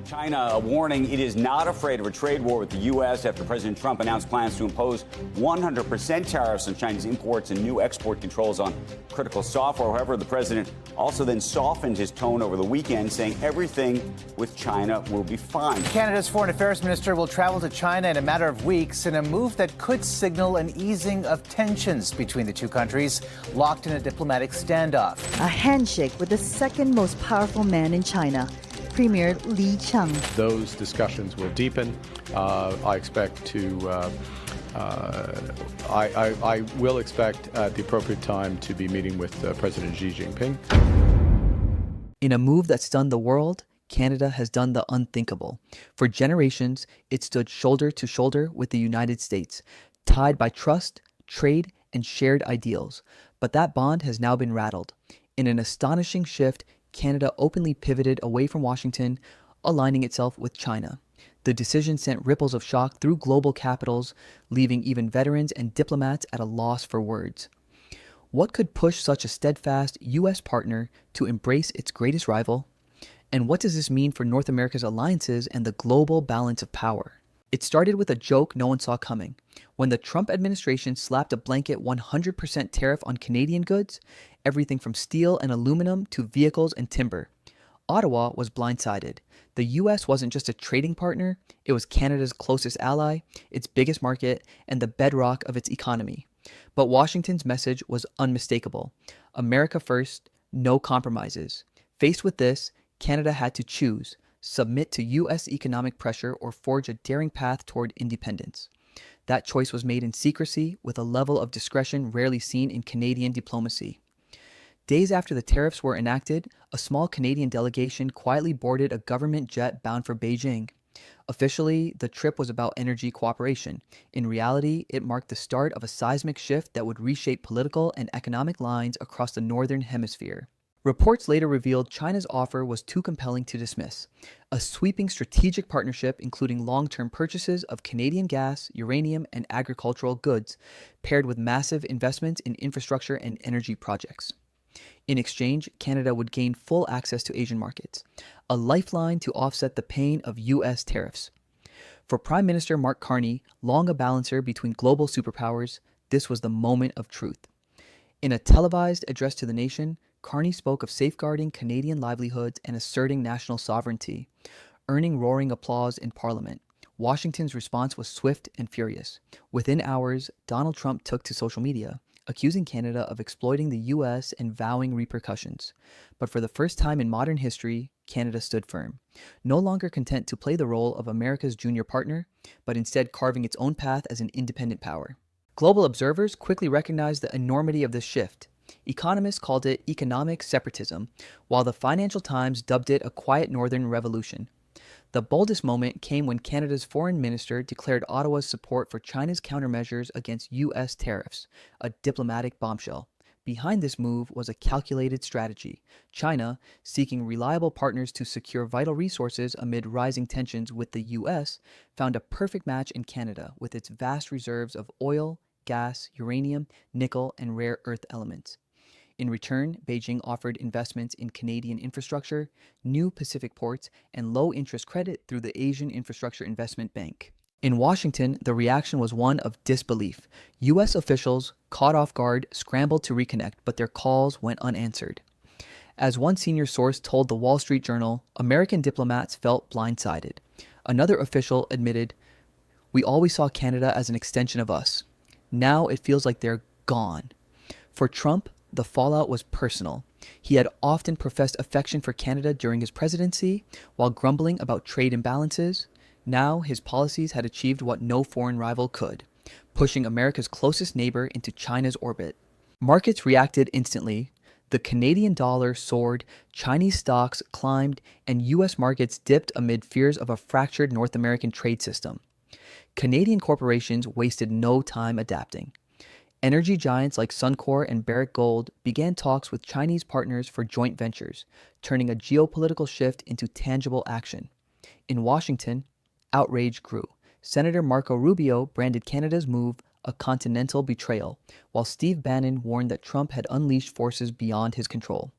China, a warning it is not afraid of a trade war with the U.S. after President Trump announced plans to impose 100% tariffs on Chinese imports and new export controls on critical software. However, the president also then softened his tone over the weekend, saying everything with China will be fine. Canada's foreign affairs minister will travel to China in a matter of weeks in a move that could signal an easing of tensions between the two countries, locked in a diplomatic standoff. A handshake with the second most powerful man in China, Premier Li Chang. Those discussions will deepen. I will expect at the appropriate time to be meeting with President Xi Jinping. In a move that stunned the world, Canada has done the unthinkable. For generations, it stood shoulder to shoulder with the United States, tied by trust, trade, and shared ideals. But that bond has now been rattled. In an astonishing shift, Canada openly pivoted away from Washington, aligning itself with China. The decision sent ripples of shock through global capitals, leaving even veterans and diplomats at a loss for words. What could push such a steadfast U.S. partner to embrace its greatest rival? And what does this mean for North America's alliances and the global balance of power? It started with a joke no one saw coming. When the Trump administration slapped a blanket 100% tariff on Canadian goods, everything from steel and aluminum to vehicles and timber. Ottawa was blindsided. The U.S. wasn't just a trading partner, it was Canada's closest ally, its biggest market, and the bedrock of its economy. But Washington's message was unmistakable. America first, no compromises. Faced with this, Canada had to choose: submit to U.S. economic pressure or forge a daring path toward independence. That choice was made in secrecy with a level of discretion rarely seen in Canadian diplomacy. Days after the tariffs were enacted, a small Canadian delegation quietly boarded a government jet bound for Beijing. Officially, the trip was about energy cooperation. In reality, it marked the start of a seismic shift that would reshape political and economic lines across the Northern Hemisphere. Reports later revealed China's offer was too compelling to dismiss. A sweeping strategic partnership including long-term purchases of Canadian gas, uranium, and agricultural goods, paired with massive investments in infrastructure and energy projects. In exchange, Canada would gain full access to Asian markets, a lifeline to offset the pain of U.S. tariffs. For Prime Minister Mark Carney, long a balancer between global superpowers, this was the moment of truth. In a televised address to the nation, Carney spoke of safeguarding Canadian livelihoods and asserting national sovereignty, earning roaring applause in Parliament. Washington's response was swift and furious. Within hours, Donald Trump took to social media, accusing Canada of exploiting the U.S. and vowing repercussions. But for the first time in modern history, Canada stood firm, no longer content to play the role of America's junior partner, but instead carving its own path as an independent power. Global observers quickly recognized the enormity of this shift. Economists called it economic separatism, while the Financial Times dubbed it a quiet northern revolution. The boldest moment came when Canada's foreign minister declared Ottawa's support for China's countermeasures against U.S. tariffs, a diplomatic bombshell. Behind this move was a calculated strategy. China, seeking reliable partners to secure vital resources amid rising tensions with the U.S., found a perfect match in Canada with its vast reserves of oil, gas, uranium, nickel, and rare earth elements. In return, Beijing offered investments in Canadian infrastructure, new Pacific ports, and low-interest credit through the Asian Infrastructure Investment Bank. In Washington, the reaction was one of disbelief. U.S. officials, caught off guard, scrambled to reconnect, but their calls went unanswered. As one senior source told the Wall Street Journal, American diplomats felt blindsided. Another official admitted, "We always saw Canada as an extension of us. Now it feels like they're gone." For Trump, the fallout was personal. He had often professed affection for Canada during his presidency, while grumbling about trade imbalances. Now his policies had achieved what no foreign rival could, pushing America's closest neighbor into China's orbit. Markets reacted instantly. The Canadian dollar soared, Chinese stocks climbed, and U.S. markets dipped amid fears of a fractured North American trade system. Canadian corporations wasted no time adapting. Energy giants like Suncor and Barrick Gold began talks with Chinese partners for joint ventures, turning a geopolitical shift into tangible action. In Washington, outrage grew. Senator Marco Rubio branded Canada's move a continental betrayal, while Steve Bannon warned that Trump had unleashed forces beyond his control.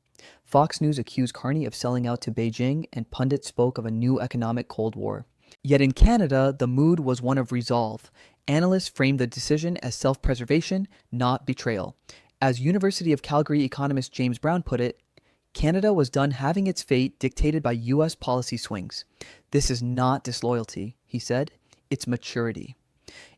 Fox News accused Carney of selling out to Beijing, and pundits spoke of a new economic Cold War. Yet in Canada, the mood was one of resolve. Analysts framed the decision as self-preservation, not betrayal. As University of Calgary economist James Brown put it, Canada was done having its fate dictated by U.S. policy swings. This is not disloyalty, he said. It's maturity.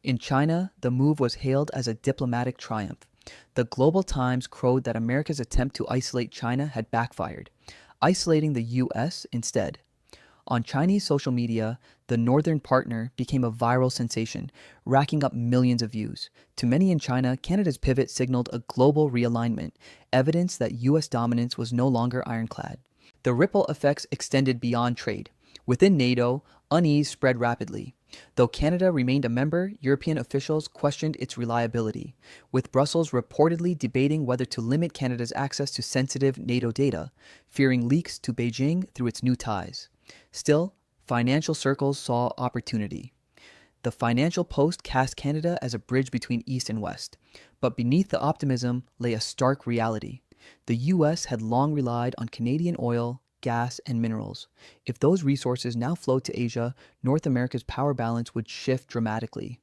In China, the move was hailed as a diplomatic triumph. The Global Times crowed that America's attempt to isolate China had backfired, isolating the U.S. instead. On Chinese social media, the Northern Partner became a viral sensation, racking up millions of views. To many in China, Canada's pivot signaled a global realignment, evidence that U.S. dominance was no longer ironclad. The ripple effects extended beyond trade. Within NATO, unease spread rapidly. Though Canada remained a member, European officials questioned its reliability, with Brussels reportedly debating whether to limit Canada's access to sensitive NATO data, fearing leaks to Beijing through its new ties. Still, financial circles saw opportunity. The Financial Post cast Canada as a bridge between East and West, but beneath the optimism lay a stark reality. The U.S. had long relied on Canadian oil, gas, and minerals. If those resources now flowed to Asia, North America's power balance would shift dramatically.